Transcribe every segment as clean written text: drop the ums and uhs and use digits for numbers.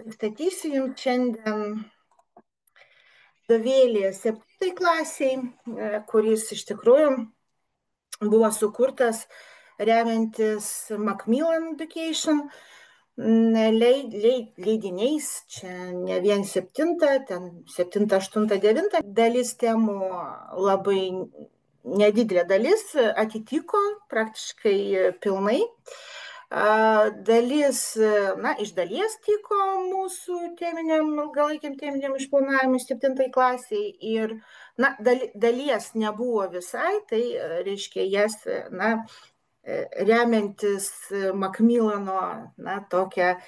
pristatysiu jums šiandien vadovėlį 7 klasiai, kuris iš tikrųjų buvo sukurtas remiantis Macmillan Education leidiniais. Čia ne vien 7, ten 7, 8, 9 dalis temų, labai nedidelė dalis atitiko praktiškai pilnai. Dalis, iš dalies tiko mūsų ilgalaikiam teminiam išplanavimui 7 klasiai ir, dalies nebuvo visai, tai reiškia jas, remiantis Macmillano, tokią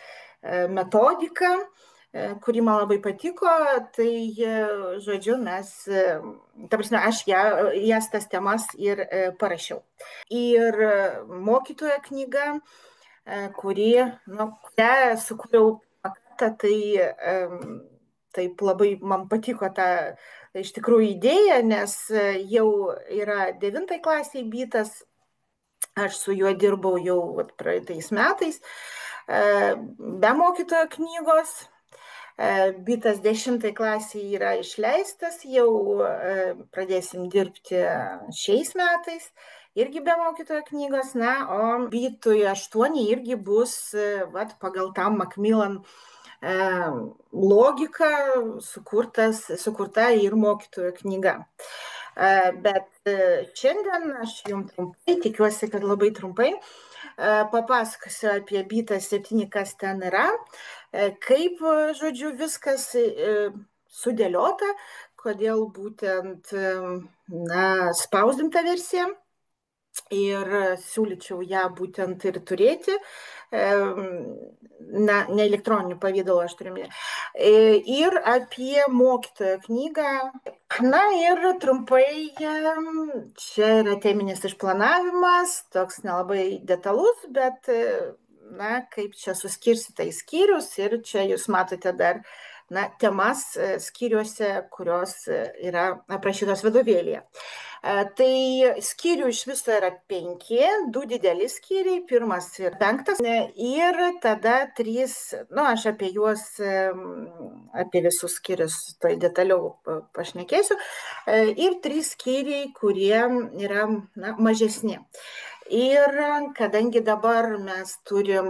metodiką, kuri man labai patiko, tai, žodžiu, aš jas tas temas ir parašiau. Ir mokytojo knyga, kurią sukūriau kartą, tai taip labai man patiko ta iš tikrųjų idėja, nes jau yra 9 klasiai bytas, aš su juo dirbau jau praeitais metais, be mokytojo knygos. Bytas 10 klasiai yra išleistas, jau pradėsim dirbti šiais metais, irgi be mokytojo knygos, o bytui 8 irgi bus pagal tą Macmillan logiką sukurta ir mokytojo knyga. Bet šiandien aš jums trumpai, tikiuosi, kad labai trumpai, papasakosiu apie bytą 7, kas ten yra, kaip, žodžiu, viskas sudėliota, kodėl būtent spausdinta versija. Ir siūlyčiau ją būtent ir turėti, ne elektroniniu pavidalu, aš turiu minėti. Ir apie mokytojo knygą. Ir trumpai, čia yra teminis išplanavimas, toks nelabai detalus, bet, kaip čia suskirstyta į skyrius, ir čia jūs matote dar, temas skyriuose, kurios yra aprašytos vadovėlyje. Tai skyrių iš viso yra 5, 2 dideli skyriai, 1 ir 5, ir tada 3, aš apie juos, apie visus skyrius tai detaliau pašnekėsiu, ir 3 skyriai, kurie yra mažesni. Ir kadangi dabar mes turim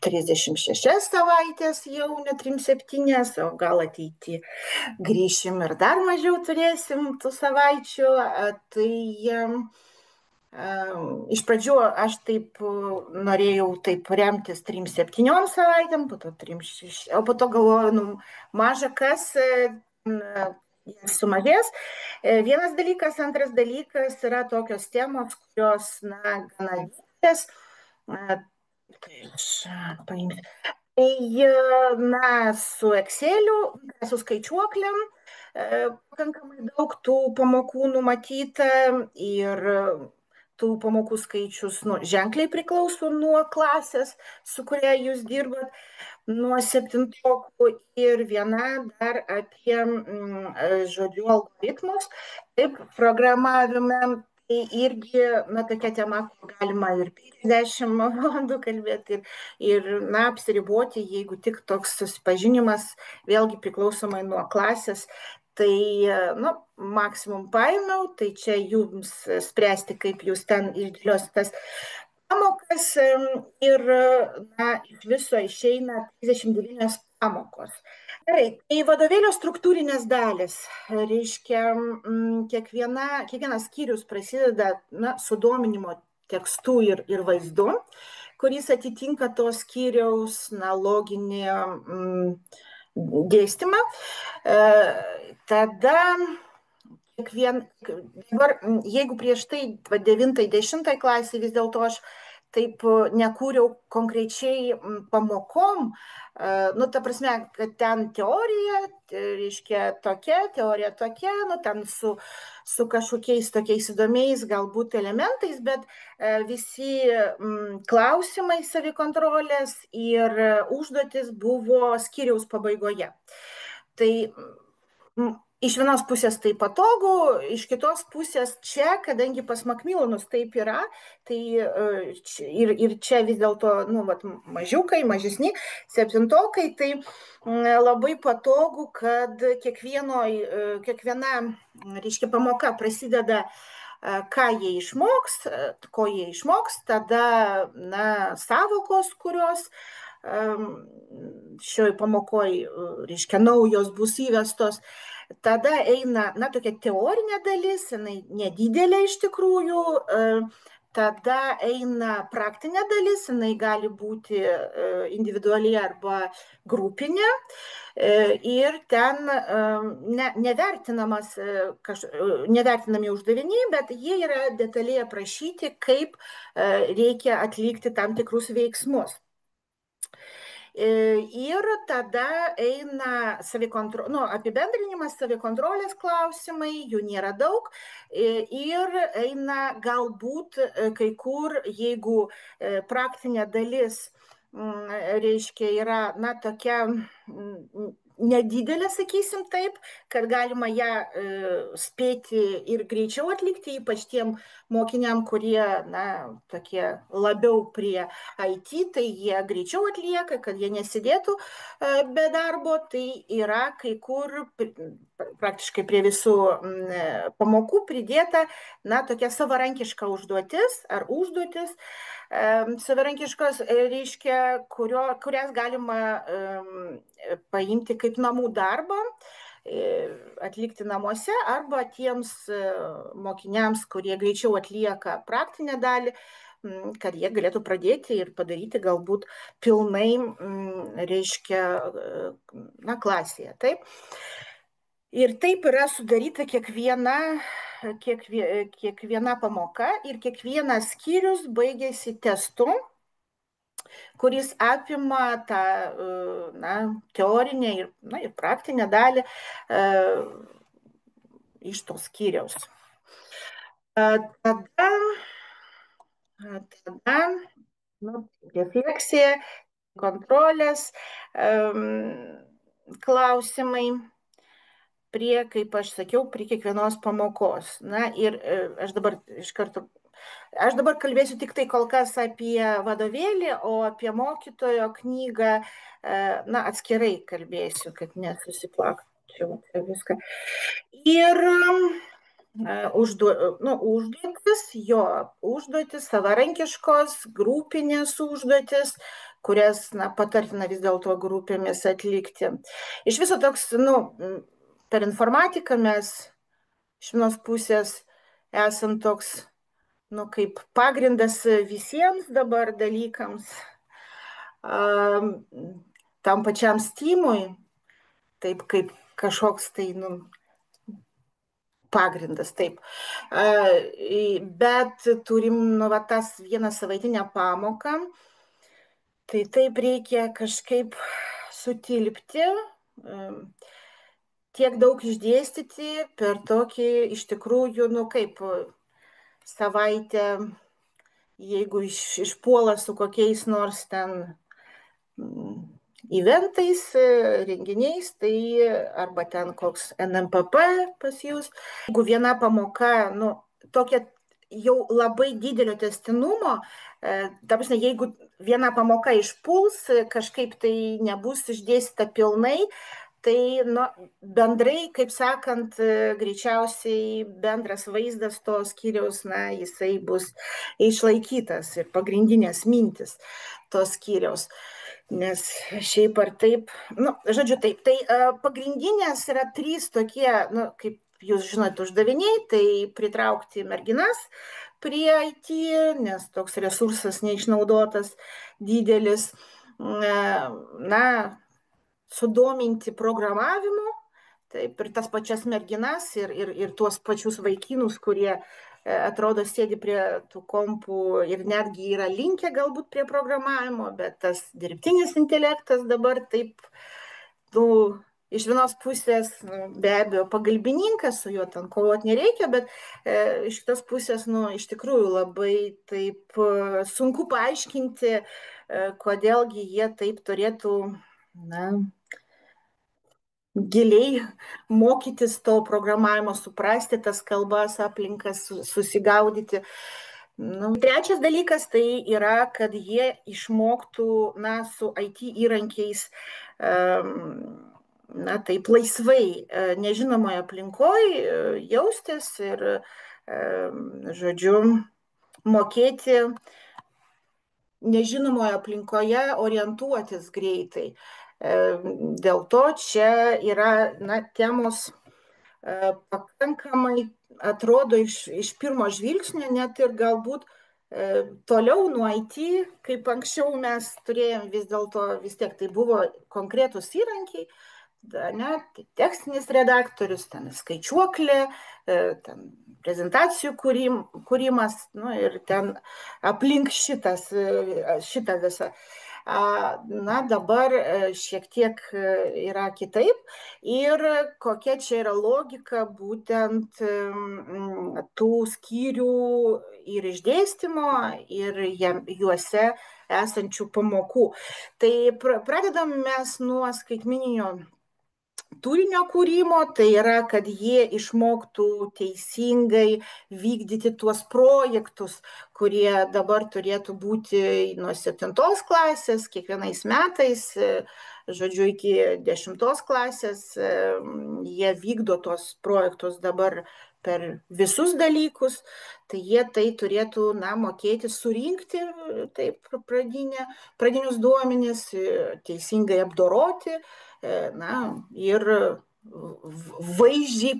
36 savaitės, jau ne 37, o gal ateity grįšim ir dar mažiau turėsim tų savaičių, tai iš pradžių aš taip norėjau remtis 37 savaitėm, po to 36, o po to galvoju, maža kas sumažės. Vienas dalykas, antras dalykas yra tokios temos, kurios, gana didelės. Tai aš paimsiu. Tai, su Exceliu, su skaičiuoklėm, pakankamai daug tų pamokų numatyta, ir tų pamokų skaičius ženkliai priklauso nuo klasės, su kuria jūs dirbat, nuo 7-okų, ir viena dar apie, žodžiu, algoritmus, taip, programavime. Tai irgi, tokia tema, kur galima ir 50 valandų kalbėti, ir apsiriboti, jeigu tik toks susipažinimas, vėlgi priklausomai nuo klasės, tai, maksimum paėmiau, tai čia jums spręsti, kaip jūs ten išdėliosite tas pamokas, ir, iš viso išeina 39 pamokos. Gerai, tai vadovėlio struktūrinės dalis, reiškia, kiekvienas skyrius prasideda, sudominimo tekstu ir vaizdu, kuris atitinka to skyriaus, loginį dėstymą. Tada dabar, jeigu prieš tai 9-10 klasė vis dėlto aš taip nekūriau konkrečiai pamokom, ta prasme, kad ten teorija, reiškia tokia, teorija tokia, ten su kažkokiais tokiais įdomiais galbūt elementais, bet visi klausimai savikontrolės ir užduotis buvo skyriaus pabaigoje. Tai iš vienos pusės tai patogu, iš kitos pusės čia, kadangi pas Makmilonus taip yra, tai ir čia vis dėlto, nu, vat, mažiukai, mažesni, septintokai, tai labai patogu, kad kiekviena, reiškia, pamoka prasideda, ką jie išmoks, ko jie išmoks, tada, na, savokos, kurios šioj pamokoj, reiškia, naujos bus įvestos. Tada eina, na, tokia teorinė dalis, jinai nedidelė iš tikrųjų. Tada eina praktinė dalis, jinai gali būti individuali arba grupinė. Ir ten nevertinami uždaviniai, bet jie yra detaliai aprašyti, kaip reikia atlikti tam tikrus veiksmus. Ir tada eina apibendrinimas, savikontrolės klausimai, jų nėra daug. Ir eina galbūt kai kur, jeigu praktinė dalis, reiškia, yra, na, tokia nedidelė, sakysim taip, kad galima ją spėti ir greičiau atlikti, ypač tiem mokiniam, kurie, na, tokie labiau prie IT, tai jie greičiau atlieka, kad jie nesidėtų be darbo. Tai yra kai kur praktiškai prie visų pamokų pridėta, na, tokia savarankiška užduotis ar užduotis. Savarankiškos, reiškia, kurias galima paimti kaip namų darbą, atlikti namuose, arba tiems mokiniams, kurie greičiau atlieka praktinę dalį, kad jie galėtų pradėti ir padaryti galbūt pilnai, reiškia, na, klasėje. Taip. Ir taip yra sudaryta kiekviena pamoka ir kiekvienas skyrius baigėsi testu, kuris apima tą, na, teorinę ir praktinę dalį iš to skyriaus. Tada refleksija, kontrolės klausimai prie, kaip aš sakiau, prie kiekvienos pamokos. Na ir aš dabar kalbėsiu tik tai kol kas apie vadovėlį, o apie mokytojo knygą, na, atskirai kalbėsiu, kad nesusiplakčiau viską. Ir užduotis savarankiškos, grupinės užduotis, kurias, na, patartina vis dėlto grupėmis atlikti. Iš viso toks, nu, per informatiką mes iš vienos pusės esam toks, nu, kaip pagrindas visiems dabar dalykams, tam pačiam Steamui, taip kaip kažkoks tai, nu, pagrindas, taip. Bet turim, nu, va, tas vieną savaitinę pamoką, tai taip reikia kažkaip sutilpti, tiek daug išdėstyti per tokį, iš tikrųjų, nu, kaip savaitę, jeigu išpuola su kokiais nors ten eventais, renginiais, tai arba ten koks NMPP pas jūs. Jeigu viena pamoka, nu, tokia jau labai didelio tęstinumo, ta prasme, jeigu viena pamoka išpuls, kažkaip tai nebus išdėstyta pilnai, tai, nu, bendrai, kaip sakant, greičiausiai bendras vaizdas to skyriaus, na, jisai bus išlaikytas ir pagrindinės mintis to skyriaus. Nes šiaip ar taip, nu, žodžiu, taip, tai pagrindinės yra 3 tokie, nu, kaip jūs žinote, uždaviniai, tai pritraukti merginas prie IT, nes toks resursas neišnaudotas didelis, na, sudominti programavimu, taip, ir tas pačias merginas, ir tuos pačius vaikinus, kurie atrodo sėdi prie tų kompų ir netgi yra linkę galbūt prie programavimo, bet tas dirbtinis intelektas dabar taip, nu, iš vienos pusės, be abejo, pagalbininkas, su juo ten kovoti nereikia, bet iš kitos pusės, nu, iš tikrųjų labai taip sunku paaiškinti, kodėlgi jie taip turėtų, na, giliai mokytis to programavimo, suprasti tas kalbas, aplinkas, susigaudyti. Nu, trečias dalykas tai yra, kad jie išmoktų, na, su IT įrankiais, na, taip laisvai, nežinomoje aplinkoje jaustis ir, žodžiu, mokėti nežinomoje aplinkoje orientuotis greitai. Dėl to čia yra, na, temos pakankamai atrodo iš pirmo žvilgsnio, net ir galbūt toliau nuo IT, kaip anksčiau mes turėjom, vis dėlto vis tiek tai buvo konkretus įrankiai, ne, tai tekstinis redaktorius, ten skaičiuoklė, ten prezentacijų kūrimas, nu, ir ten aplink šitą visą. Na, dabar šiek tiek yra kitaip ir kokia čia yra logika būtent tų skyrių ir išdėstymo ir juose esančių pamokų. Tai pradedam mes nuo skaitmeninio turinio kūrimo, tai yra, kad jie išmoktų teisingai vykdyti tuos projektus, kurie dabar turėtų būti nuo 7 klasės, kiekvienais metais, žodžiu, iki 10 klasės, jie vykdo tuos projektus dabar per visus dalykus, tai jie tai turėtų, na, mokėti surinkti, taip, pradinius duomenis, teisingai apdoroti, na, ir vaizdžiai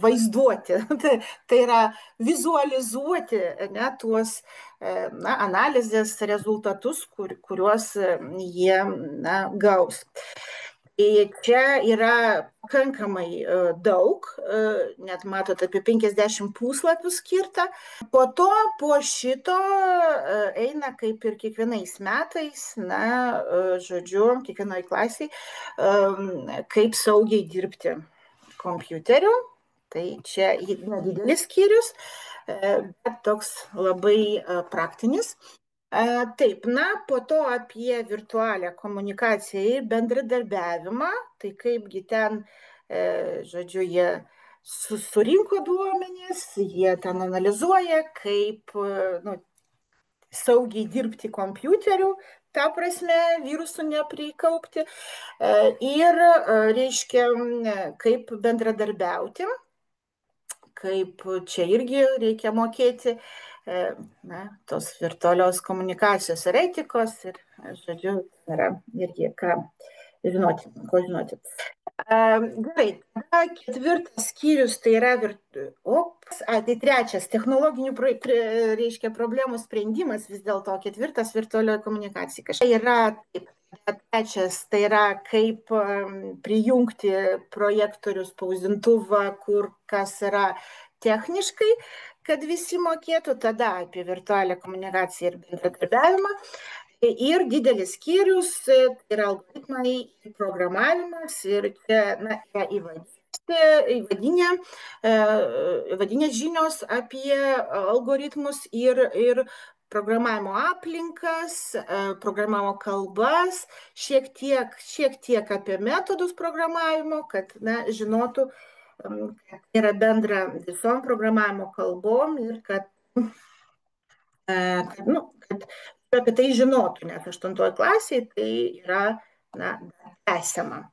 vaizduoti, tai yra vizualizuoti, ne, tuos, na, analizės rezultatus, kuriuos jie, na, gaus. Čia yra pakankamai daug, net matot, apie 50 puslapių skirta. Po to, po šito eina kaip ir kiekvienais metais, na, žodžiu, kiekvienoj klasiai, kaip saugiai dirbti kompiuteriu. Tai čia nedidelis skyrius, bet toks labai praktinis. Taip, na, po to apie virtualią komunikaciją ir bendradarbiavimą, tai kaipgi ten, žodžiu, jie surinko duomenis, jie ten analizuoja, kaip, nu, saugiai dirbti kompiuteriu, ta prasme, virusų neprikaupti, ir, reiškia, kaip bendradarbiauti, kaip čia irgi reikia mokėti, na, tos virtualios komunikacijos ir etikos, ir, žodžiu, yra irgi ką žinoti, ko žinoti. Gerai, tada ketvirtas skyrius, tai yra, tai trečias, technologinių, reiškia, problemų sprendimas, vis dėlto ketvirtas virtualioji komunikacija. Kažkai yra taip. Trečias, tai yra, kaip prijungti projektorių, spausdintuvą, kur kas yra techniškai, kad visi mokėtų, tada apie virtualią komunikaciją ir bendradarbiavimą. Ir didelis skyrius, tai yra algoritmai ir programavimas, ir čia, na, yra įvadinės žinios apie algoritmus ir programavimo aplinkas, programavimo kalbas, šiek tiek apie metodus programavimo, kad, na, žinotų, kad yra bendra visom programavimo kalbom ir kad apie tai žinotų, nes 8 klasėje tai yra, na, tęsiama.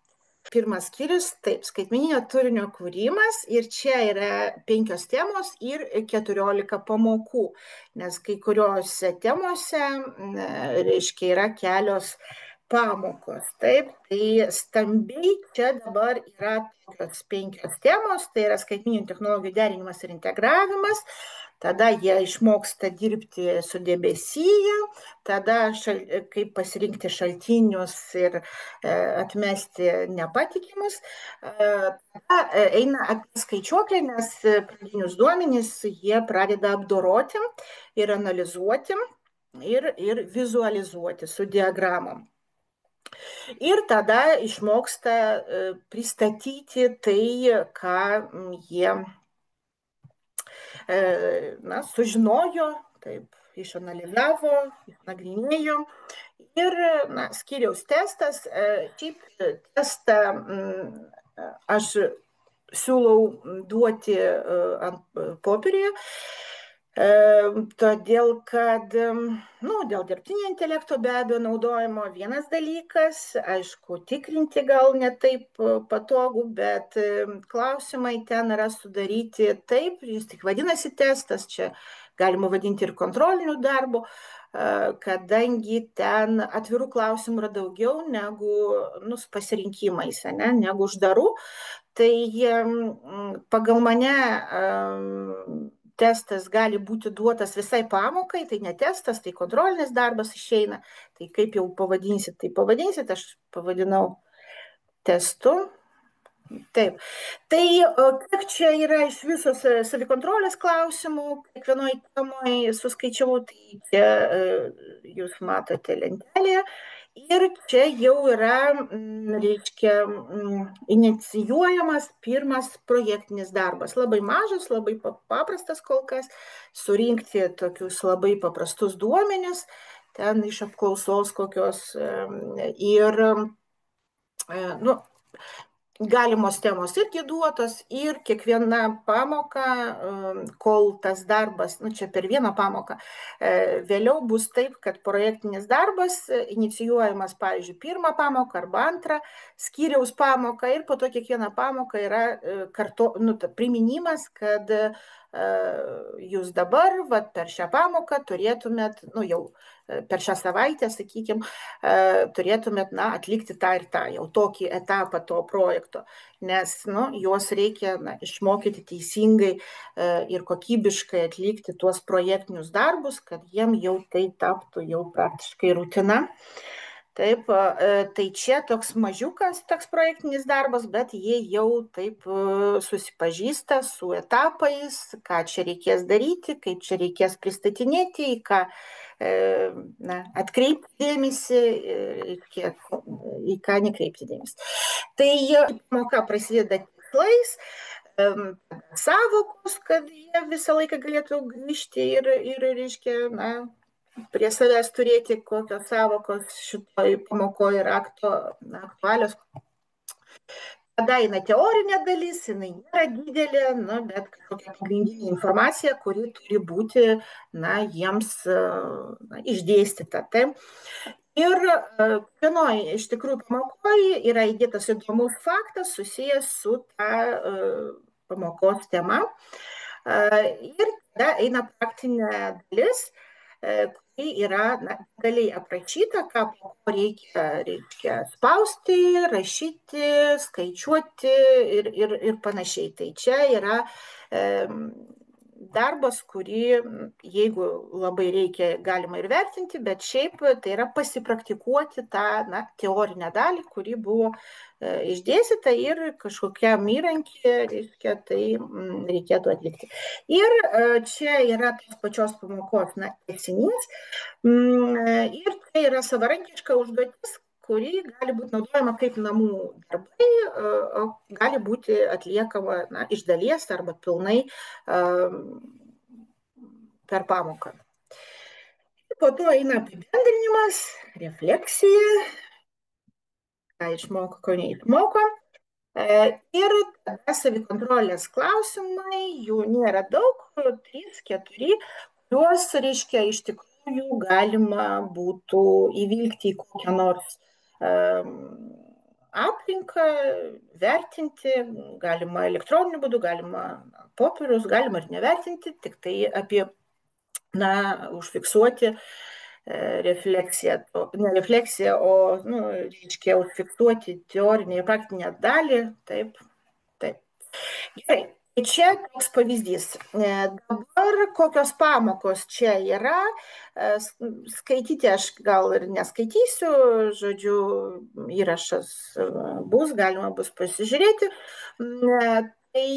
Pirmas skyrius, taip, skaitmeninio turinio kūrimas, ir čia yra 5 temos ir 14 pamokų, nes kai kuriuose temose, reiškia, yra kelios pamokos. Taip, tai stambiai čia dabar yra tokios 5 temos, tai yra skaitmeninių technologijų derinimas ir integravimas, tada jie išmoksta dirbti su debesija, tada kaip pasirinkti šaltinius ir atmesti nepatikimus. Tada eina apie skaičiuoklę, nes pradinius duomenys jie pradeda apdoroti ir analizuoti ir vizualizuoti su diagramom. Ir tada išmoksta pristatyti tai, ką jie, na, sužinojo, taip, išanalizavo, išnagrinėjo Ir skyriaus testas, šiaip testą aš siūlau duoti ant popierėje, todėl kad, dėl dirbtinio intelekto be abejo naudojimo vienas dalykas, aišku, tikrinti gal ne taip patogu, bet klausimai ten yra sudaryti taip, jis tik vadinasi testas, čia galima vadinti ir kontroliniu darbu, kadangi ten atvirų klausimų yra daugiau negu su pasirinkimais, negu uždarų. Tai pagal mane testas gali būti duotas visai pamokai, tai ne testas, tai kontrolinis darbas išeina. Tai kaip jau pavadinsit, tai pavadinsit, aš pavadinau testu. Taip. Tai kiek čia yra iš viso savikontrolės klausimų, kiekvienoje temoje suskaičiavau, tai čia jūs matote lentelėje. Ir čia jau yra, reiškia, inicijuojamas pirmas projektinis darbas. Labai mažas, labai paprastas kol kas, surinkti tokius labai paprastus duomenis, ten iš apklausos kokios ir, galimos temos irgi duotos ir kiekviena pamoka, kol tas darbas, čia per vieną pamoką, vėliau bus taip, kad projektinis darbas inicijuojamas, pavyzdžiui, pirmą pamoką arba antrą skyriaus pamoką ir po to kiekviena pamoka yra priminimas, kad jūs dabar per šią pamoką turėtumėt, jau per šią savaitę, sakykime, turėtumėt atlikti tą ir tą, jau tokį etapą to projekto, nes juos reikia išmokyti teisingai ir kokybiškai atlikti tuos projektinius darbus, kad jiem jau tai taptų jau praktiškai rutina. Taip, tai čia toks mažiukas toks projektinis darbas, bet jie jau taip susipažįsta su etapais, ką čia reikės daryti, kaip čia reikės pristatinėti, į ką atkreipti dėmesį, į ką nekreipti dėmesį. Tai pamoka prasideda tikslais, savokos, kad jie visą laiką galėtų grįžti ir reiškia, prie savęs turėti, kokios savokos šitoj pamokoje yra aktualios. Tada eina teorinė dalis, jinai nėra didelė, bet kažkokia pagrindinė informacija, kuri turi būti jiems išdėstyta. Taip. Ir vienoje iš tikrųjų pamokoje yra įdėtas įdomus faktas susijęs su ta pamokos tema. Ir tada eina praktinė dalis, kai yra galiai aprašyta, ką reikia spausti, rašyti, skaičiuoti ir panašiai. Tai čia yra darbas, kurį, jeigu labai reikia, galima ir vertinti, bet šiaip tai yra pasipraktikuoti tą teorinę dalį, kuri buvo išdėstyta ir kažkokiam įrankį, reiškia, tai reikėtų atlikti. Ir čia yra tos pačios pamokos tęsinys ir tai yra savarankiška užduotis, kuri gali būti naudojama kaip namų darbai, gali būti atliekama iš dalies arba pilnai per pamoką. Po to eina apibendrinimas, refleksija, ką išmoko, ko neišmoko. Ir tada savikontrolės klausimai, jų nėra daug, 3-4, kuriuos, reiškia, iš tikrųjų galima būtų įvilkti į kokią nors aplinką, vertinti, galima elektroniniu būdu, galima popierius, galima ir nevertinti, tik tai apie, užfiksuoti refleksiją, ne refleksiją, o, reiškia, užfiksuoti teorinę ir praktinę dalį, taip. Gerai. Čia toks pavyzdys. Dabar kokios pamokos čia yra, skaityti aš gal ir neskaitysiu, žodžiu, įrašas bus, galima bus pasižiūrėti. Tai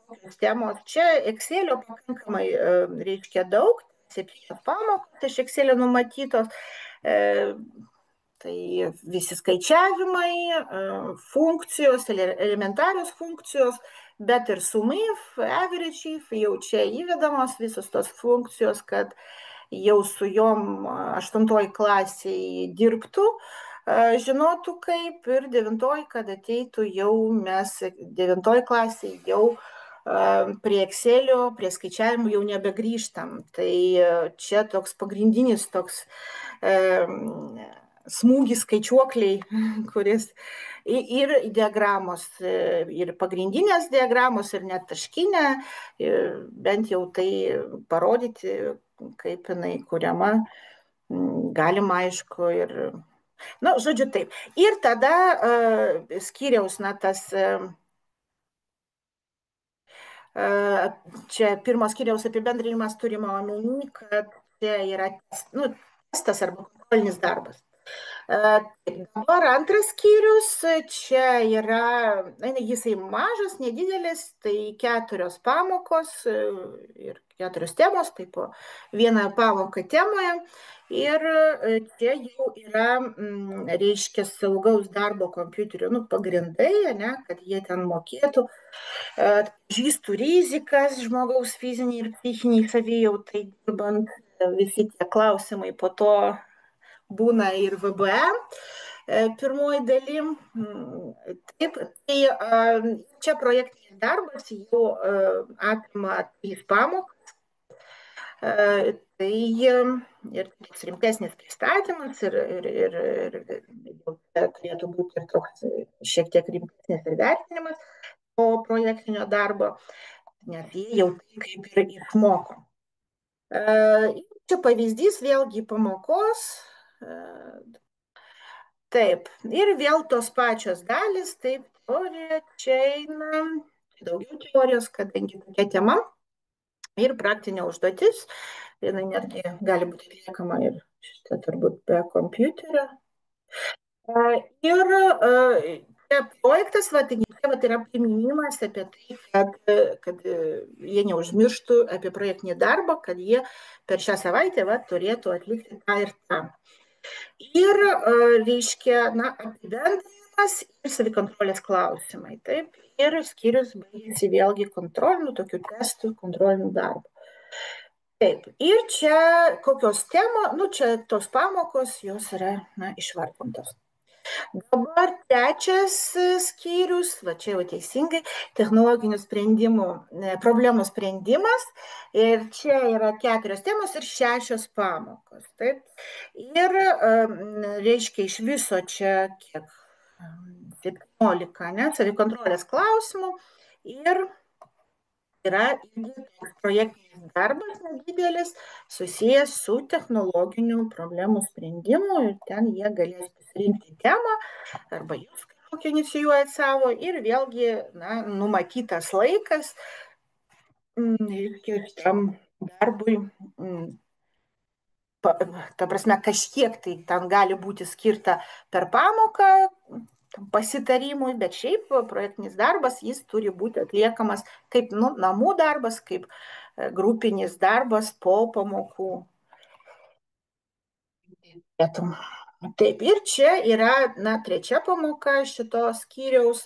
kokios temos čia, Excelio pakankamai reiškia daug, 7 pamokos iš Excelio numatytos. Tai visi skaičiavimai, funkcijos, elementarios funkcijos, bet ir sum if, average if, jau čia įvedamos visos tos funkcijos, kad jau su jom 8 klasiai dirbtų, žinotų kaip, ir 9, kad ateitų jau mes 9 klasiai jau prie Excelio, prie skaičiavimų jau nebegrįžtam. Tai čia toks pagrindinis toks smūgis skaičiuokliai, kuris ir diagramos, ir pagrindinės diagramos, ir net taškinė, bent jau tai parodyti, kaip jinai kuriama, galima aišku ir, na, žodžiu taip. Ir tada skyriaus, na, tas čia pirmos skyriaus apibendrinimas turima omeny, kad čia yra nu, testas arba kontrolinis darbas. Dabar antras skyrius, čia yra, jisai mažas, nedidelis, tai 4 pamokos ir 4 temos, tai po 1 pamoką temoje. Ir čia jau yra, reiškia, saugaus darbo kompiuterio, pagrindai, ne, kad jie ten mokėtų, atpažįstų rizikas žmogaus fiziniai ir psichiniai savijautai dirbant. Visi tie klausimai po to būna ir VBE pirmoji dalim. Taip, tai čia projektinis darbas jau apima 3 pamokas. Tai ir rimtesnis pristatymas ir turėtų būti ir toks šiek tiek rimtesnis ir vertinimas po projektinio darbo, nes jie jau kaip ir išmoko. Čia pavyzdys vėlgi pamokos. Taip, ir vėl tos pačios dalis, taip, teorija, čia eina daugiau teorijos, kadangi tokia tema, ir praktinė užduotis, jinai netgi gali būti atliekama ir šitą turbūt be kompiuterio. Ir projektas, tai yra priminimas apie tai, kad jie neužmirštų apie projektinį darbą, kad jie per šią savaitę turėtų atlikti tą ir tą. Ir, reiškia, apibendrinimas ir savikontrolės klausimai. Taip, ir skyrius baigėsi vėlgi kontrolinių, tokių testų, kontrolinių darbų. Taip, ir čia kokios temos, čia tos pamokos, jos yra, išvardintos. Dabar trečias skyrius, čia jau teisingai, technologinių sprendimų, problemų sprendimas. Ir čia yra 4 temos ir 6 pamokos. Taip. Ir, reiškia, iš viso čia kiek 17, savikontrolės klausimų. Ir yra projektinis darbas nedidelis, susijęs su technologinių problemų sprendimu, ir ten jie galės pasirinkti temą, arba jūs kažkokią inicijuojat savo, ir vėlgi, numatytas laikas tam darbui, ta prasme, kažkiek tai ten gali būti skirta per pamoką pasitarimui, bet šiaip projektinis darbas, jis turi būti atliekamas kaip namų darbas, kaip grupinis darbas po pamokų. Taip, ir čia yra, trečia pamoka šito skyriaus,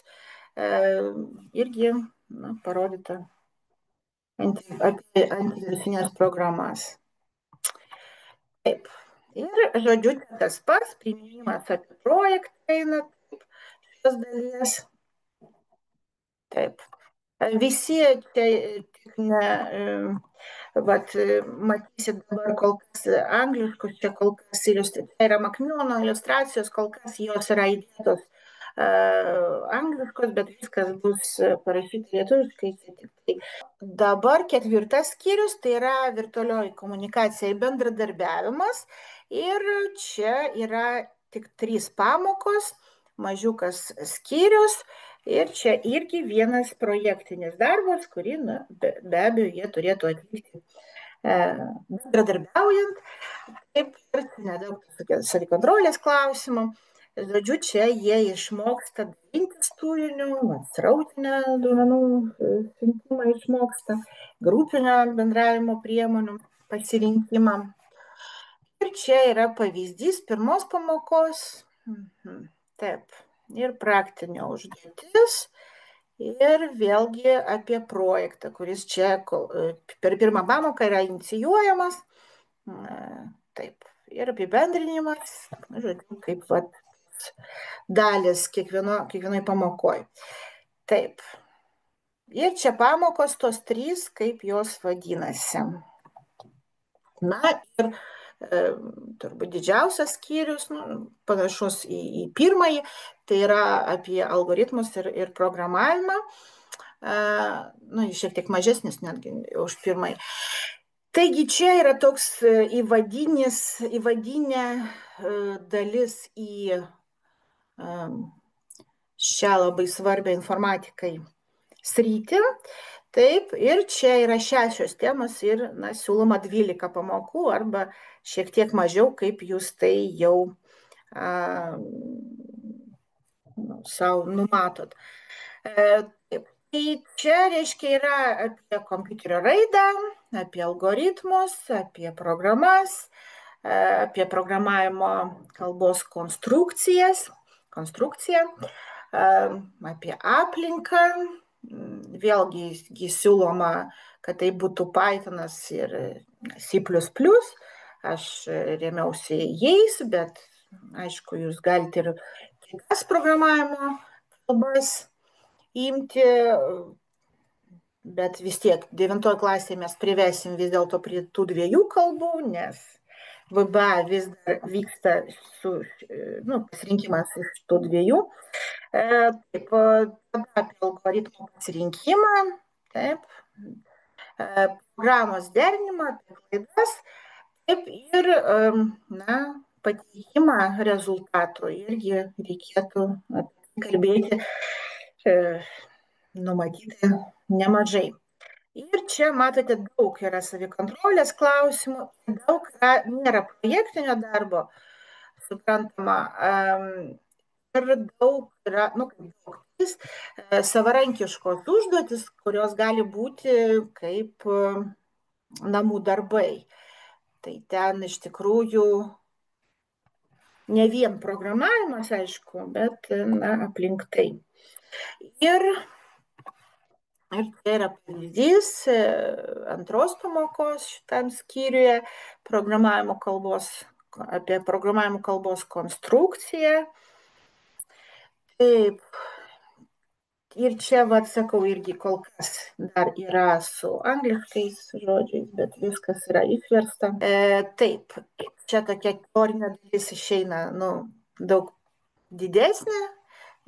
irgi, parodyta apie antivirusinės programas. Taip, ir, žodžiu, tas pats priminimas apie projektą eina, šios dalies. Taip. Visi matysit dabar kol kas angliškus, čia kol kas yra Makmiono iliustracijos, kol kas jos yra įdėtos angliškos, bet viskas bus parašyta lietuviškai. Dabar 4 skyrius, tai yra virtualioji komunikacija ir bendradarbiavimas. Ir čia yra tik 3 pamokos, mažiukas skyrius. Ir čia irgi vienas projektinis darbas, kurį, be abejo, jie turėtų atlikti bendradarbiaujant. Taip, ir nedaug savikontrolės klausimų. Žodžiu, čia jie išmoksta dalintis turiniu, srautinę duomenų siuntimą išmoksta, grupinio bendravimo priemonių pasirinkimą. Ir čia yra pavyzdys pirmos pamokos. Taip. Ir praktinio užduotis, ir vėlgi apie projektą, kuris čia per pirmą pamoką yra inicijuojamas. Taip, ir apibendrinimas, žodžiu, kaip vat, dalis kiekvienoj pamokoj. Taip. Ir čia pamokos tos 3, kaip jos vadinasi. Na ir turbūt didžiausias skyrius, panašus į pirmąjį, tai yra apie algoritmus ir programavimą. Šiek tiek mažesnis netgi už pirmąjį. Taigi čia yra toks įvadinė dalis į šią labai svarbią informatikai sritį. Taip, ir čia yra 6 temos ir siūloma 12 pamokų arba šiek tiek mažiau, kaip jūs tai jau savo numatot. Taip, tai čia, reiškia, yra apie kompiuterio raidą, apie algoritmus, apie programas, apie programavimo kalbos konstrukciją, apie aplinką. Vėlgi siūloma, kad tai būtų Pythonas ir C++. Aš rėmiausi jais, bet aišku, jūs galite ir kitas programavimo kalbas imti, bet vis tiek 9 klasėje mes privesim vis dėlto prie tų 2 kalbų, nes VBA vis dar vyksta pasirinkimas iš tų 2. Taip, tada apie algoritmų pasirinkimą, taip, programos derinimą, apie klaidas, taip, ir pateikimą rezultatų irgi reikėtų kalbėti, numatyti nemažai. Ir čia matote, daug yra savikontrolės klausimų, daug nėra projektinio darbo, suprantama, ir daug yra, savarankiškos užduotis, kurios gali būti kaip namų darbai. Tai ten iš tikrųjų ne vien programavimas, aišku, bet aplink tai. Ir tai yra pavyzdys 2 pamokos šitam skyriuje apie programavimo kalbos konstrukciją. Taip. Ir čia, sakau, irgi kol kas dar yra su angliškais žodžiais, bet viskas yra išversta. Taip, čia tokia teorinė dalis išeina, daug didesnė,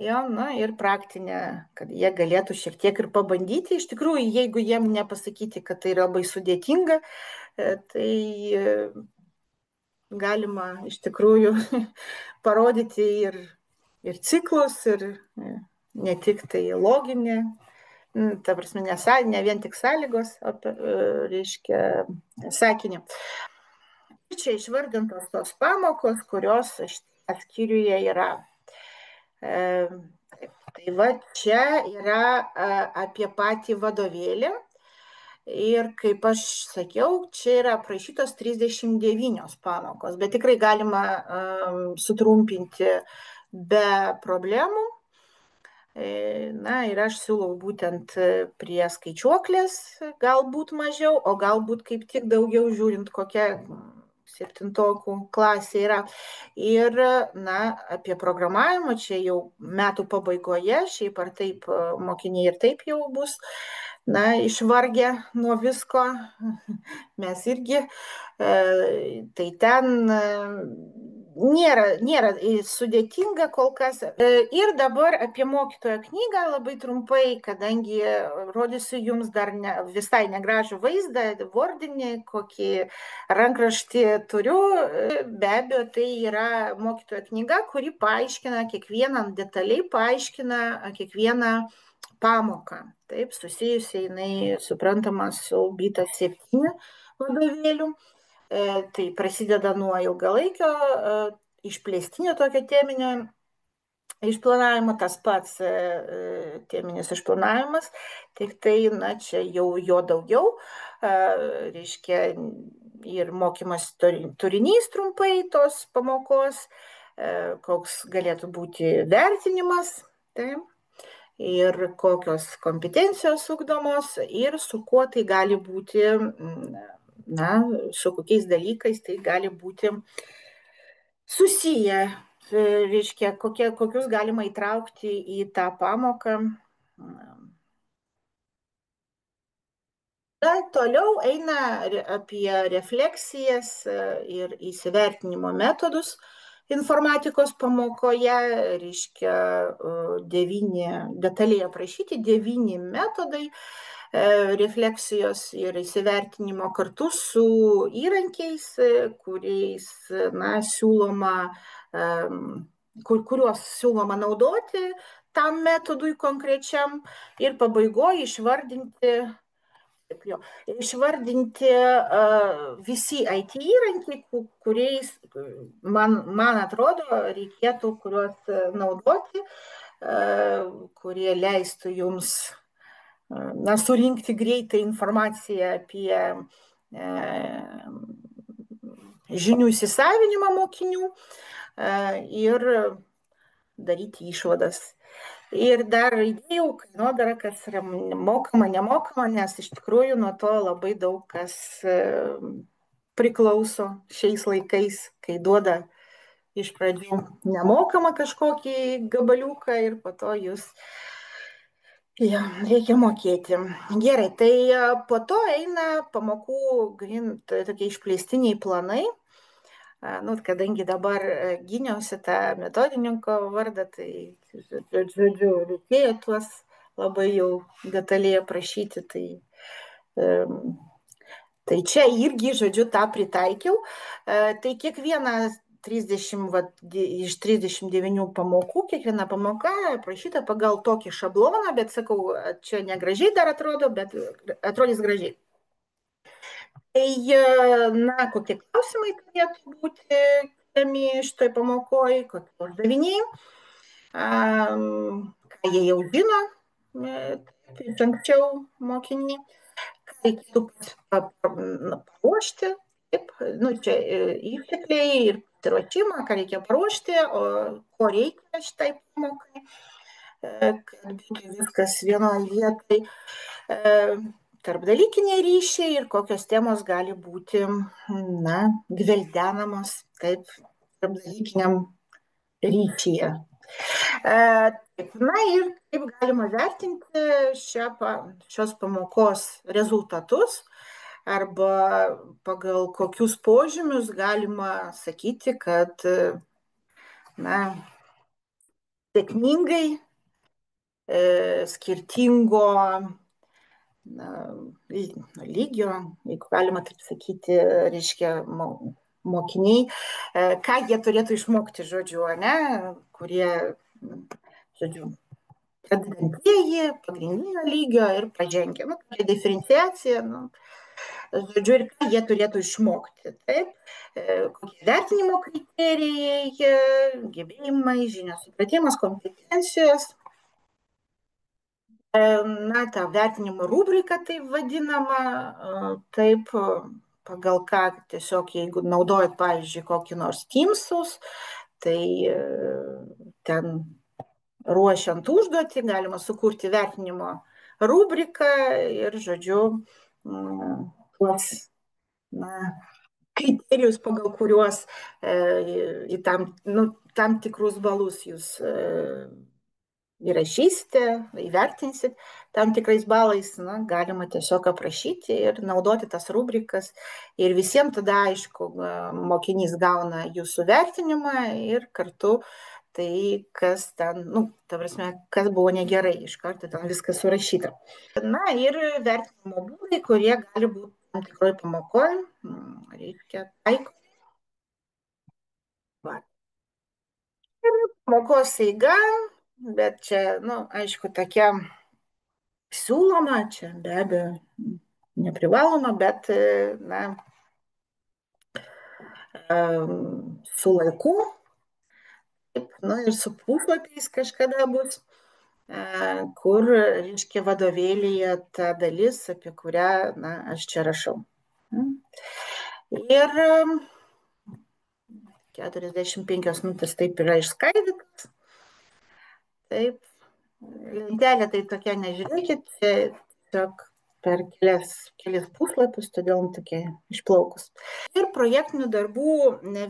ir praktinė, kad jie galėtų šiek tiek ir pabandyti. Iš tikrųjų, jeigu jiem nepasakyti, kad tai yra labai sudėtinga, tai galima iš tikrųjų parodyti ir ciklus, ir ne tik tai loginė, ta prasme, ne vien tik sąlygos, reiškia sakinį. Čia išvardintos tos pamokos, kurios skyriuje yra. Tai va, čia yra apie patį vadovėlį. Ir kaip aš sakiau, čia yra aprašytos 39 pamokos, bet tikrai galima sutrumpinti be problemų. Ir aš siūlau būtent prie skaičiuoklės galbūt mažiau, o galbūt kaip tik daugiau, žiūrint kokia 7 klasė yra. Ir apie programavimą čia jau metų pabaigoje, šiaip ar taip mokiniai ir taip jau bus išvargę nuo visko, mes irgi, tai ten nėra sudėtinga kol kas. Ir dabar apie mokytojo knygą labai trumpai, kadangi rodysiu jums dar visai negražų vaizdą, vordinį, kokį rankraštį turiu. Be abejo, tai yra mokytojo knyga, kuri paaiškina detaliai paaiškina kiekvieną pamoką. Taip, susijusiai jinai suprantama su Bita 7 vadovėliu. Tai prasideda nuo ilgalaikio išplėstinio tokio teminio išplanavimo, tas pats teminis išplanavimas, tik tai, čia jau jo daugiau, reiškia ir mokymas turinys trumpai tos pamokos, koks galėtų būti vertinimas, taip, ir kokios kompetencijos ugdomos ir su kuo tai gali būti na, su kokiais dalykais tai gali būti susiję, reiškia, kokius galima įtraukti į tą pamoką. Na, toliau eina apie refleksijas ir įsivertinimo metodus informatikos pamokoje, reiškia, detaliai aprašyti 9 metodai refleksijos ir įsivertinimo kartu su įrankiais, kuriais, na, siūloma, kuriuos siūloma naudoti tam metodui konkrečiam ir pabaigoje išvardinti visi IT įrankiai, kuriais, man atrodo, reikėtų kuriuos naudoti, kurie leistų jums, na, surinkti greitai informaciją apie žinių įsisavinimą mokinių ir daryti išvadas. Ir dar įdėjau kainodarą, kas yra mokama, nemokama, nes iš tikrųjų nuo to labai daug kas priklauso šiais laikais, kai duoda iš pradžių nemokamą kažkokį gabaliuką ir po to jūs reikia mokėti. Gerai, tai po to eina pamokų tokie išplėstiniai planai. Nu, kadangi dabar gyniausi tą metodininko vardą, tai, žodžiu, reikėjo tuos labai jau detaliai aprašyti. Tai čia irgi, žodžiu, tą pritaikiau. Tai kiekvienas 30, iš 39 pamokų, kiekviena pamoka aprašyta pagal tokį šabloną, bet sakau, čia negražiai dar atrodo, bet atrodys gražiai. Tai, na, kokie klausimai turėtų būti keliami šitoj pamokoj, kokie uždaviniai, ką jie jau žino iš anksčiau mokiniai, ką reikėtų paruošti, taip, nu, čia ištekliai ir pasiruošimą, ką reikia paruošti, o ko reikia šitai pamokai, kad būtų viskas vienoje vietoje. Tarpdalykiniai ryšiai ir kokios temos gali būti, na, gvildenamos taip tarpdalykiniam ryšyje. Na ir kaip galima vertinti šios pamokos rezultatus arba pagal kokius požymius galima sakyti, kad, na, sėkmingai skirtingo lygio, jeigu galima taip sakyti, reiškia, mokiniai, ką jie turėtų išmokti, žodžiu, ne, kurie, žodžiu, pradedantieji, pagrindinio lygio ir pažengę, nu, diferenciacija, nu, žodžiu, ir ką jie turėtų išmokti, taip, kokie vertinimo kriterijai, gebėjimai, žinios, supratimas, kompetencijos. Na, ta vertinimo rubrika taip vadinama, taip, pagal ką tiesiog, jeigu naudojat, pavyzdžiui, kokį nors Teamsus, tai ten ruošiant užduotį galima sukurti vertinimo rubriką ir, žodžiu, tuos, na, kriterijus, pagal kuriuos į tam tikrus balus jūs įrašysite, įvertinsit tam tikrais balais, na, galima tiesiog aprašyti ir naudoti tas rubrikas. Ir visiems tada, aišku, mokinys gauna jūsų vertinimą ir kartu tai, kas ten, nu, ta prasme, kas buvo negerai, iš karto ten viskas surašyta. Na ir vertinimo būdai, kurie gali būti tam tikroj pamokoje, reikia taiko. Pamokos eiga, bet čia, nu, aišku, tokia siūloma, čia be abejo neprivaloma, bet, na, su laiku, nu, ir su puslapiais kažkada bus, kur, reiškia, vadovėlyje ta dalis, apie kurią, na, aš čia rašau. Ir 45 minutės taip yra išskaidytas. Taip, lentelė tai tokia, nežiūrėkit, tiesiog per kelis puslapius, todėl tokie išplaukus. Ir projektinių darbų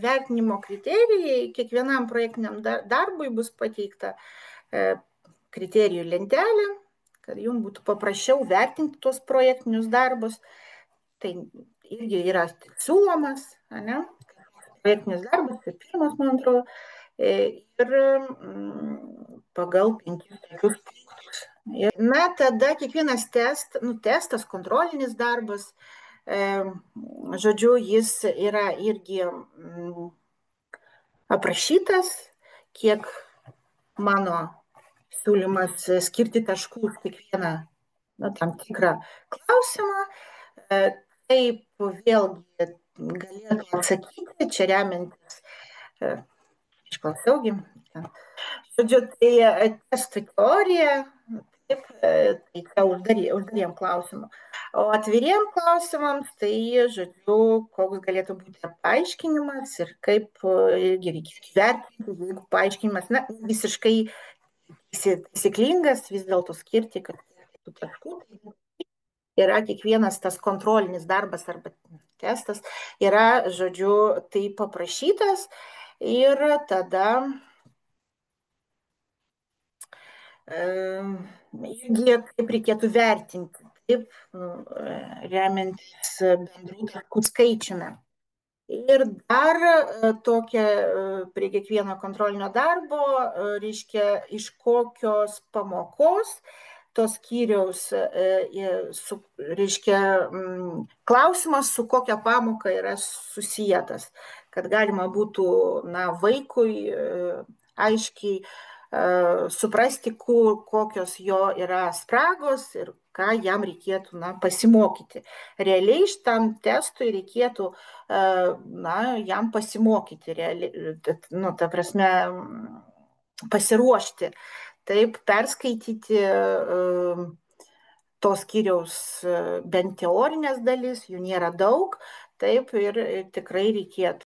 vertinimo kriterijai, kiekvienam projektiniam darbui bus pateikta kriterijų lentelė, kad jums būtų paprasčiau vertinti tuos projektinius darbus. Tai irgi yra siūlomas, ne? Projektinis darbas, tai pirmas, man atrodo, ir pagal 5 tokius punktus. Na, tada kiekvienas testas, kontrolinis darbas, žodžiu, jis yra irgi aprašytas, kiek mano siūlymas skirti taškų kiekvieną tam tikrą klausimą. Taip vėlgi galėtų atsakyti, čia remiantis, išklausiaugi. Žodžiu, tai testų teorija, taip, tai ką uždariem klausimam. O atviriem klausimams, tai, žodžiu, koks galėtų būti paaiškinimas ir kaip irgi reikėtų vertinti, jeigu paaiškinimas, na, visiškai taisyklingas, vis dėlto skirti, kad tų taškų yra kiekvienas tas kontrolinis darbas arba testas, yra, žodžiu, tai paprašytas ir tada irgi kaip reikėtų vertinti, taip, remiantis bendrų taškų skaičiumi. Ir dar tokia prie kiekvieno kontrolinio darbo, reiškia, iš kokios pamokos tos skyriaus, reiškia, klausimas, su kokia pamoka yra susijęs, kad galima būtų, na, vaikui aiškiai suprasti, kokios jo yra spragos ir ką jam reikėtų, na, pasimokyti. Realiai šitam testui reikėtų, na, jam pasimokyti, nu, ta prasme, pasiruošti, taip, perskaityti tos skyriaus bent teorinės dalis, jų nėra daug, taip, ir tikrai reikėtų